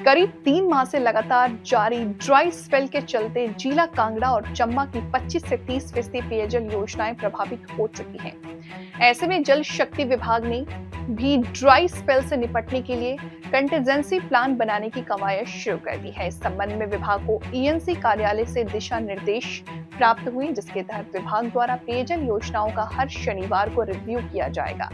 करीब 3 माह से लगातार जारी ड्राई स्पेल के चलते जिला कांगड़ा और चंबा की 25 से 30% पेयजल योजनाएं प्रभावित हो चुकी हैं। ऐसे में जल शक्ति विभाग ने भी ड्राई स्पेल से निपटने के लिए कंटीजेंसी प्लान बनाने की कवायद शुरू कर दी है। इस संबंध में विभाग को ईएनसी कार्यालय से दिशा निर्देश प्राप्त हुए, जिसके तहत विभाग द्वारा पेयजल योजनाओं का हर शनिवार को रिव्यू किया जाएगा।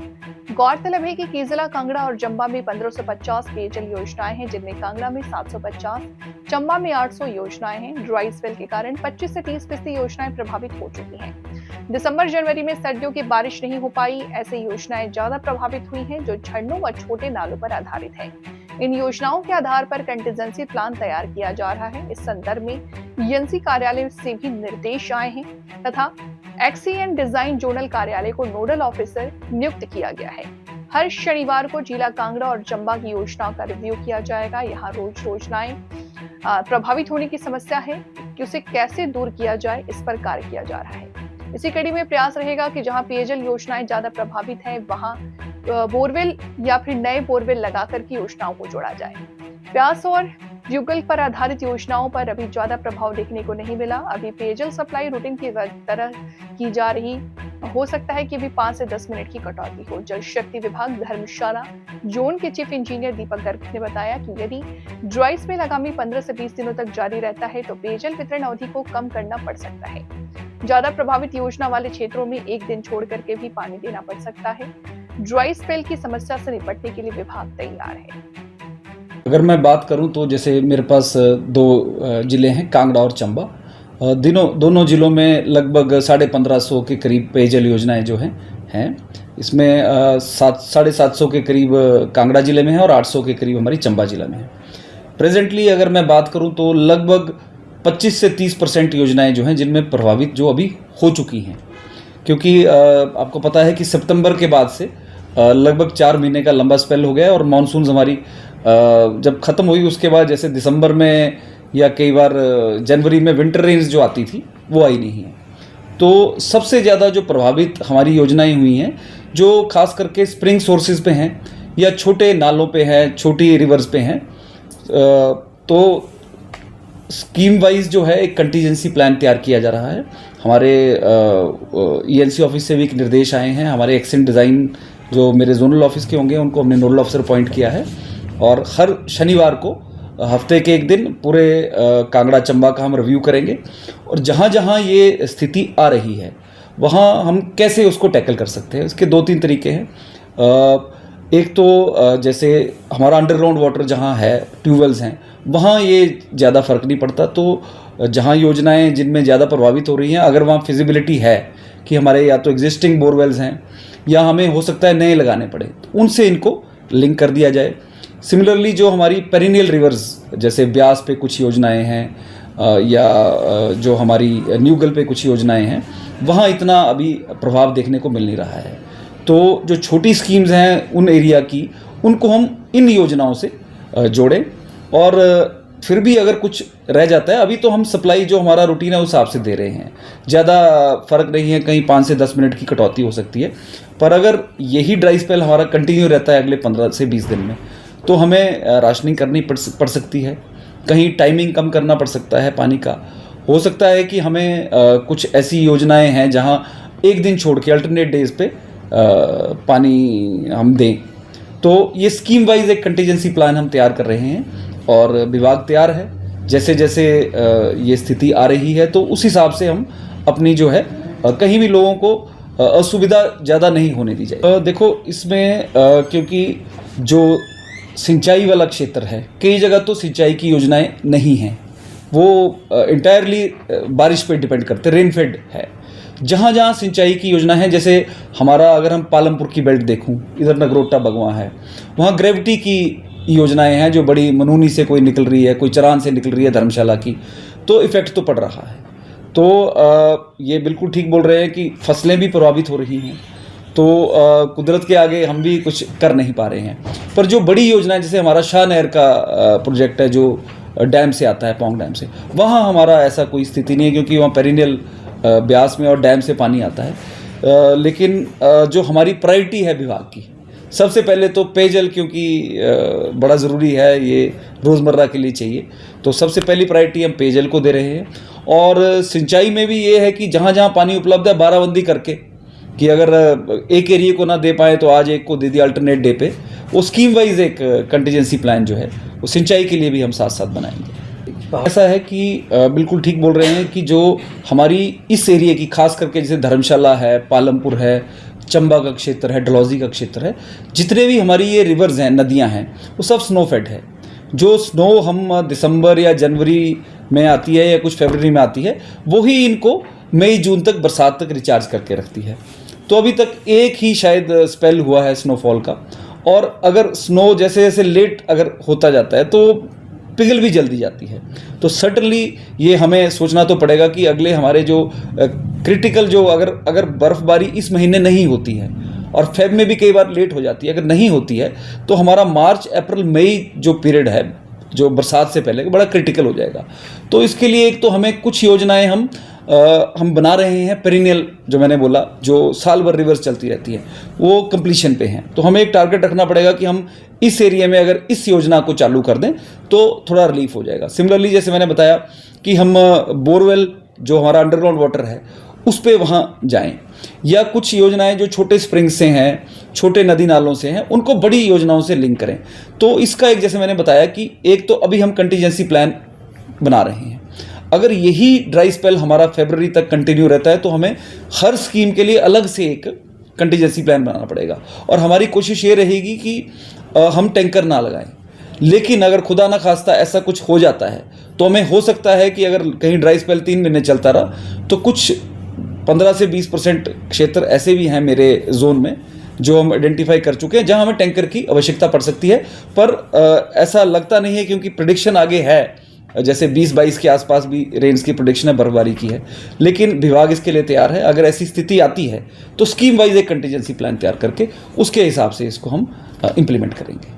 गौरतलब है कि जिला कांगड़ा और चंबा में 1550 पेयजल योजनाएं हैं, जिनमें कांगड़ा में 750, चंबा में 800 योजनाएं हैं। ड्राई स्पेल के कारण 25 से 30% योजनाएं प्रभावित हो चुकी हैं। दिसंबर जनवरी में सर्दियों की बारिश नहीं हो पाई, ऐसे योजनाएं ज्यादा प्रभावित हुई हैं जो झरनों व छोटे नालों पर आधारित है। इन योजनाओं के आधार पर कंटीजेंसी प्लान तैयार किया जा रहा है। इस संदर्भ में ईएनसी कार्यालय से भी निर्देश आए हैं तथा एक्सीएन डिजाइन जोनल कार्यालय को नोडल ऑफिसर नियुक्त किया गया है। हर शनिवार को जिला कांगड़ा और चंबा की योजनाओं का रिव्यू किया जाएगा। यहाँ रोज योजनाएं प्रभावित होने की समस्या है कि उसे कैसे दूर किया जाए, इस पर कार्य किया जा रहा है। इसी कड़ी में प्रयास रहेगा कि जहां पेयजल योजनाएं ज्यादा प्रभावित है वहां बोरवेल या फिर नए बोरवेल लगाकर की योजनाओं को जोड़ा जाए। प्यास और युगल पर आधारित योजनाओं पर अभी ज्यादा प्रभाव देखने को नहीं मिला। अभी पेयजल सप्लाई रूटीन की तरह की जा रही, हो सकता है कि अभी 5 से 10 मिनट की कटौती हो। जल शक्ति विभाग धर्मशाला जोन के चीफ इंजीनियर दीपक गर्ग ने बताया कि यदि ड्राई स्पेल आगामी 15 से 20 दिनों तक जारी रहता है तो पेयजल वितरण अवधि को कम करना पड़ सकता है। ज्यादा प्रभावित योजना वाले क्षेत्रों में एक दिन छोड़ करके भी पानी देना पड़ सकता है। ड्राई स्पेल की समस्या से निपटने के लिए विभाग तैयार है। अगर मैं बात करूं तो जैसे मेरे पास दो जिले हैं, कांगड़ा और चंबा। दोनों जिलों में लगभग 1550 के करीब पेयजल योजनाएं जो हैं इसमें 750 के करीब कांगड़ा जिले में है और 800 के करीब हमारी चंबा जिला में है। प्रेजेंटली अगर मैं बात करूं तो लगभग 25 से 30% योजनाएं जो हैं जिनमें प्रभावित जो अभी हो चुकी हैं, क्योंकि आपको पता है कि सितंबर के बाद से लगभग 4 महीने का लंबा स्पेल हो गया और मानसून हमारी जब ख़त्म हुई उसके बाद जैसे दिसंबर में या कई बार जनवरी में विंटर रेंज जो आती थी वो आई नहीं है। तो सबसे ज़्यादा जो प्रभावित हमारी योजनाएं हुई हैं जो खास करके स्प्रिंग सोर्सेज पे हैं या छोटे नालों पे हैं, छोटी रिवर्स पे हैं। तो स्कीम वाइज जो है एक कंटीजेंसी प्लान तैयार किया जा रहा है। हमारे ईएनसी ऑफिस से भी एक निर्देश आए हैं। हमारे एक्सीएन डिज़ाइन जो मेरे जोनल ऑफिस के होंगे उनको हमने नोडल ऑफिसर अपॉइंट किया है और हर शनिवार को हफ्ते के एक दिन पूरे कांगड़ा चंबा का हम रिव्यू करेंगे और जहाँ जहाँ ये स्थिति आ रही है वहाँ हम कैसे उसको टैकल कर सकते हैं। इसके 2-3 तरीके हैं। एक तो जैसे हमारा अंडरग्राउंड वाटर जहाँ है, ट्यूबवेल्स हैं, वहाँ ये ज़्यादा फर्क नहीं पड़ता। तो जहाँ योजनाएं जिनमें ज़्यादा प्रभावित हो रही हैं, अगर वहाँ फिजिबिलिटी है कि हमारे या तो एग्जिस्टिंग बोरवेल्स हैं या हमें हो सकता है नए लगाने पड़े, तो उनसे इनको लिंक कर दिया जाए। सिमिलरली जो हमारी पेरिनियल रिवर्स जैसे ब्यास पे कुछ योजनाएं हैं या जो हमारी न्यूगल पे कुछ योजनाएं हैं, वहाँ इतना अभी प्रभाव देखने को मिल नहीं रहा है। तो जो छोटी स्कीम्स हैं उन एरिया की, उनको हम इन योजनाओं से जोड़ें और फिर भी अगर कुछ रह जाता है, अभी तो हम सप्लाई जो हमारा रूटीन है उस हिसाब से दे रहे हैं, ज़्यादा फ़र्क नहीं है, कहीं 5 से 10 मिनट की कटौती हो सकती है। पर अगर यही ड्राई स्पेल हमारा कंटिन्यू रहता है अगले 15 से 20 दिन में, तो हमें राशनिंग करनी पड़ सकती है, कहीं टाइमिंग कम करना पड़ सकता है पानी का। हो सकता है कि हमें कुछ ऐसी योजनाएं हैं जहां एक दिन छोड़ के अल्टरनेट डेज पे पानी हम दें। तो ये स्कीम वाइज एक कंटीजेंसी प्लान हम तैयार कर रहे हैं और विभाग तैयार है। जैसे जैसे ये स्थिति आ रही है तो उस हिसाब से हम अपनी जो है कहीं भी लोगों को असुविधा ज़्यादा नहीं होने दी जाए। देखो इसमें क्योंकि जो सिंचाई वाला क्षेत्र है, कई जगह तो सिंचाई की योजनाएं नहीं हैं, वो इंटायरली बारिश पे डिपेंड करते, रेनफेड है। जहाँ जहाँ सिंचाई की योजना है, जैसे हमारा अगर हम पालमपुर की बेल्ट देखूं, इधर नगरोटा बगवा है, वहाँ ग्रेविटी की योजनाएं हैं जो बड़ी मनूनी से कोई निकल रही है, कोई चरान से निकल रही है धर्मशाला की, तो इफ़ेक्ट तो पड़ रहा है। तो ये बिल्कुल ठीक बोल रहे हैं कि फसलें भी प्रभावित हो रही हैं। तो कुदरत के आगे हम भी कुछ कर नहीं पा रहे हैं। पर जो बड़ी योजना है, जैसे हमारा शाह नहर का प्रोजेक्ट है जो डैम से आता है, पोंग डैम से, वहाँ हमारा ऐसा कोई स्थिति नहीं है क्योंकि वहाँ पेरिनियल ब्यास में और डैम से पानी आता है। लेकिन जो हमारी प्रायोरिटी है विभाग की, सबसे पहले तो पेयजल, क्योंकि बड़ा ज़रूरी है, ये रोज़मर्रा के लिए चाहिए, तो सबसे पहली प्रायोरिटी हम पेयजल को दे रहे हैं। और सिंचाई में भी ये है कि जहाँ जहाँ पानी उपलब्ध है बाराबंदी करके, कि अगर एक एरिया को ना दे पाए तो आज एक को दे दिया अल्टरनेट डे पे, वो स्कीम वाइज एक कंटीजेंसी प्लान जो है वो सिंचाई के लिए भी हम साथ साथ बनाएंगे। ऐसा है कि बिल्कुल ठीक बोल रहे हैं कि जो हमारी इस एरिया की, खास करके जैसे धर्मशाला है, पालमपुर है, चंबा का क्षेत्र है, डलहौजी का क्षेत्र है, जितने भी हमारी ये रिवर्स हैं, नदियां हैं, वो सब स्नो फेड है। जो स्नो हम दिसंबर या जनवरी में आती है या कुछ फरवरी में आती है, वही इनको मई जून तक, बरसात तक रिचार्ज करके रखती है। तो अभी तक एक ही शायद स्पेल हुआ है स्नोफॉल का, और अगर स्नो जैसे जैसे लेट अगर होता जाता है तो पिघल भी जल्दी जाती है। तो सर्टनली ये हमें सोचना तो पड़ेगा कि अगले हमारे जो क्रिटिकल जो अगर बर्फबारी इस महीने नहीं होती है, और फेब में भी कई बार लेट हो जाती है, अगर नहीं होती है तो हमारा मार्च अप्रैल मई जो पीरियड है, जो बरसात से पहले, बड़ा क्रिटिकल हो जाएगा। तो इसके लिए एक तो हमें कुछ योजनाएं हम बना रहे हैं, पेरिनियल जो मैंने बोला, जो साल भर रिवर्स चलती रहती है, वो कंप्लीशन पे हैं। तो हमें एक टारगेट रखना पड़ेगा कि हम इस एरिया में अगर इस योजना को चालू कर दें तो थोड़ा रिलीफ हो जाएगा। सिमिलरली जैसे मैंने बताया कि हम बोरवेल जो हमारा अंडरग्राउंड वाटर है उस पे वहाँ जाएं, या कुछ योजनाएं जो छोटे स्प्रिंग से हैं, छोटे नदी नालों से हैं, उनको बड़ी योजनाओं से लिंक करें। तो इसका एक, जैसे मैंने बताया कि एक तो अभी हम कंटीजेंसी प्लान बना रहे हैं। अगर यही ड्राई स्पेल हमारा फरवरी तक कंटिन्यू रहता है तो हमें हर स्कीम के लिए अलग से एक कंटीजेंसी प्लान बनाना पड़ेगा, और हमारी कोशिश ये रहेगी कि हम टैंकर ना लगाएं। लेकिन अगर खुदा ना खास्ता ऐसा कुछ हो जाता है तो हमें हो सकता है कि अगर कहीं ड्राई स्पेल 3 महीने चलता रहा तो कुछ 15 से 20% क्षेत्र ऐसे भी हैं मेरे जोन में जो हम आइडेंटिफाई कर चुके हैं, जहां हमें टैंकर की आवश्यकता पड़ सकती है। पर ऐसा लगता नहीं है, क्योंकि प्रेडिक्शन आगे है, जैसे 20-22 के आसपास भी रेंज की प्रेडिक्शन है, बर्फबारी की है, लेकिन विभाग इसके लिए तैयार है। अगर ऐसी स्थिति आती है तो स्कीम वाइज एक कंटीजेंसी प्लान तैयार करके उसके हिसाब से इसको हम इम्प्लीमेंट करेंगे।